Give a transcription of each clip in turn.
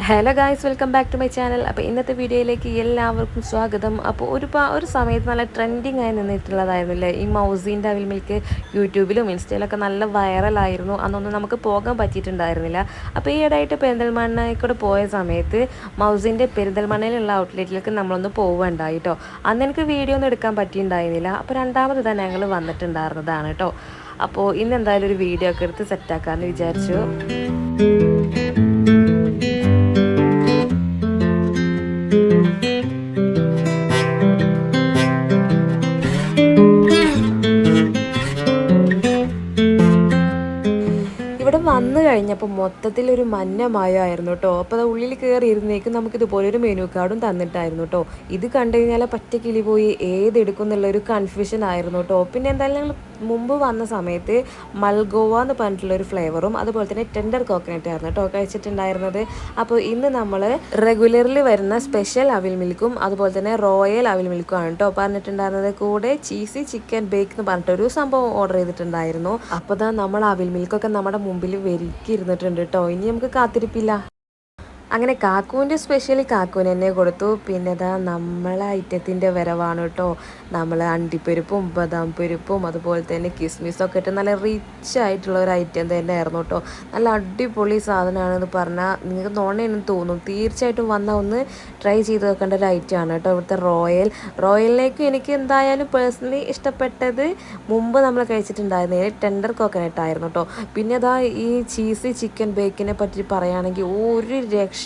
Hello guys, welcome back to my channel. അപ്പോൾ ഇന്നത്തെ വീഡിയോയിലേക്ക് എല്ലാവർക്കും സ്വാഗതം. അപ്പോൾ ഒരു സമയത്ത് നല്ല ട്രെൻഡിങ് ആയി നിന്നിട്ടുള്ളതായിരുന്നില്ലേ ഈ മൗസീൻ്റെ അവിൽ മിൽക്ക്. യൂട്യൂബിലും ഇൻസ്റ്റയിലൊക്കെ നല്ല വൈറലായിരുന്നു. അന്നൊന്നും നമുക്ക് പോകാൻ പറ്റിയിട്ടുണ്ടായിരുന്നില്ല. അപ്പോൾ ഈ ഇടയായിട്ട് പെരിന്തൽമണ്ണയിൽക്കൂടെ പോയ സമയത്ത് മൗസീൻ്റെ പെരിന്തൽമണ്ണയിലുള്ള ഔട്ട്ലെറ്റിലേക്ക് നമ്മളൊന്ന് പോവുകയുണ്ടായി കേട്ടോ. അന്ന് എനിക്ക് വീഡിയോ ഒന്നും എടുക്കാൻ പറ്റിയിട്ടുണ്ടായിരുന്നില്ല. അപ്പോൾ രണ്ടാമത് തന്നെ ഞങ്ങൾ വന്നിട്ടുണ്ടായിരുന്നതാണ് കേട്ടോ. അപ്പോൾ ഇന്ന് എന്തായാലും ഒരു വീഡിയോ ഒക്കെ എടുത്ത് സെറ്റാക്കാമെന്ന് വിചാരിച്ചു. ഇവിടെ വന്നു കഴിഞ്ഞപ്പോൾ മൊത്തത്തിലൊരു മഞ്ഞമയമായിരുന്നു കേട്ടോ. അപ്പോൾ അത് ഉള്ളിൽ കയറി ഇരുന്നേക്കും നമുക്കിതുപോലെ ഒരു മെനു കാർഡും തന്നിട്ടായിരുന്നു കേട്ടോ. ഇത് കണ്ടു കഴിഞ്ഞാൽ പറ്റ കിളി പോയി ഏതെടുക്കും എന്നുള്ളൊരു കൺഫ്യൂഷൻ ആയിരുന്നു കേട്ടോ. പിന്നെ എന്തായാലും ഞങ്ങൾ മുമ്പ് വന്ന സമയത്ത് മൽഗോവ എന്ന് പറഞ്ഞിട്ടുള്ളൊരു ഫ്ലേവറും അതുപോലെ തന്നെ ടെൻഡർ കോക്കനട്ട് ആയിരുന്നു കേട്ടോ കഴിച്ചിട്ടുണ്ടായിരുന്നത്. അപ്പോൾ ഇന്ന് നമ്മൾ റെഗുലറിൽ വരുന്ന സ്പെഷ്യൽ അവിൽ മിൽക്കും അതുപോലെ തന്നെ റോയൽ അവിൽ മിൽക്കും ആണ് കേട്ടോ പറഞ്ഞിട്ടുണ്ടായിരുന്നത്. കൂടെ ചീസി ചിക്കൻ ബേക്ക് എന്ന് പറഞ്ഞിട്ടൊരു സംഭവം ഓർഡർ ചെയ്തിട്ടുണ്ടായിരുന്നു. അപ്പോൾ ദാ നമ്മൾ അവിൽ മിൽക്കൊക്കെ നമ്മുടെ മുമ്പിൽ വെരുക്കിയിരുന്നിട്ടുണ്ട് കേട്ടോ. ഇനി നമുക്ക് കാത്തിരിപ്പില്ല. അങ്ങനെ കാക്കുവിൻ്റെ സ്പെഷ്യലി കാക്കുവിന് തന്നെ കൊടുത്തു. പിന്നെ ഇതാ നമ്മളെ ഐറ്റത്തിൻ്റെ വരവാണ് കേട്ടോ. നമ്മൾ അണ്ടിപ്പരിപ്പും ബദാം പരിപ്പും അതുപോലെ തന്നെ കിസ്മിസൊക്കെ ഇട്ട് നല്ല റിച്ച് ആയിട്ടുള്ള ഒരു ഐറ്റം തന്നെ ആയിരുന്നു കേട്ടോ. നല്ല അടിപൊളി സാധനമാണെന്ന് പറഞ്ഞാൽ നിങ്ങൾക്ക് നോണേന്നും തോന്നും. തീർച്ചയായിട്ടും വന്നാൽ ഒന്ന് ട്രൈ ചെയ്ത് വെക്കേണ്ട ഒരു ഐറ്റമാണ് കേട്ടോ ഇവിടുത്തെ റോയലിലേക്ക്. എനിക്ക് എന്തായാലും പേഴ്സണലി ഇഷ്ടപ്പെട്ടത് മുമ്പ് നമ്മൾ കഴിച്ചിട്ടുണ്ടായിരുന്നതിൽ ടെൻഡർ കോക്കനട്ട് ആയിരുന്നു കേട്ടോ. പിന്നെ അതാ ഈ ചീസി ചിക്കൻ ബേക്കിനെ പറ്റി പറയുകയാണെങ്കിൽ ഒരു രക്ഷയുള്ള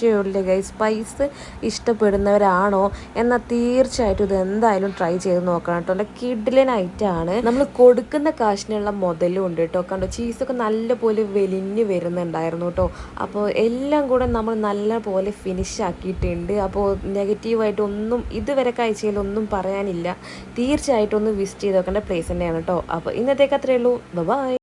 ഗൈസ്. സ്പൈസ് ഇഷ്ടപ്പെടുന്നവരാണോ എന്നാൽ തീർച്ചയായിട്ടും ഇത് എന്തായാലും ട്രൈ ചെയ്ത് നോക്കണം കേട്ടോ. നല്ല കിഡിലൻ ഐറ്റമാണ്. നമ്മൾ കൊടുക്കുന്ന കാശിനുള്ള മുതലും ഉണ്ട് കേട്ടോ. കണ്ടോ ചീസൊക്കെ നല്ലപോലെ വെലിഞ്ഞ് വരുന്നുണ്ടായിരുന്നു കേട്ടോ. അപ്പോൾ എല്ലാം കൂടെ നമ്മൾ നല്ലപോലെ ഫിനിഷ് ആക്കിയിട്ടുണ്ട്. അപ്പോൾ നെഗറ്റീവായിട്ടൊന്നും ഇതുവരെ കഴിച്ചതിലൊന്നും പറയാനില്ല. തീർച്ചയായിട്ടും ഒന്ന് വിസിറ്റ് ചെയ്ത് നോക്കേണ്ട പ്ലേസ് തന്നെയാണ് കേട്ടോ. അപ്പോൾ ഇന്നത്തേക്ക് അത്രയേ ഉള്ളൂ. ബൈ.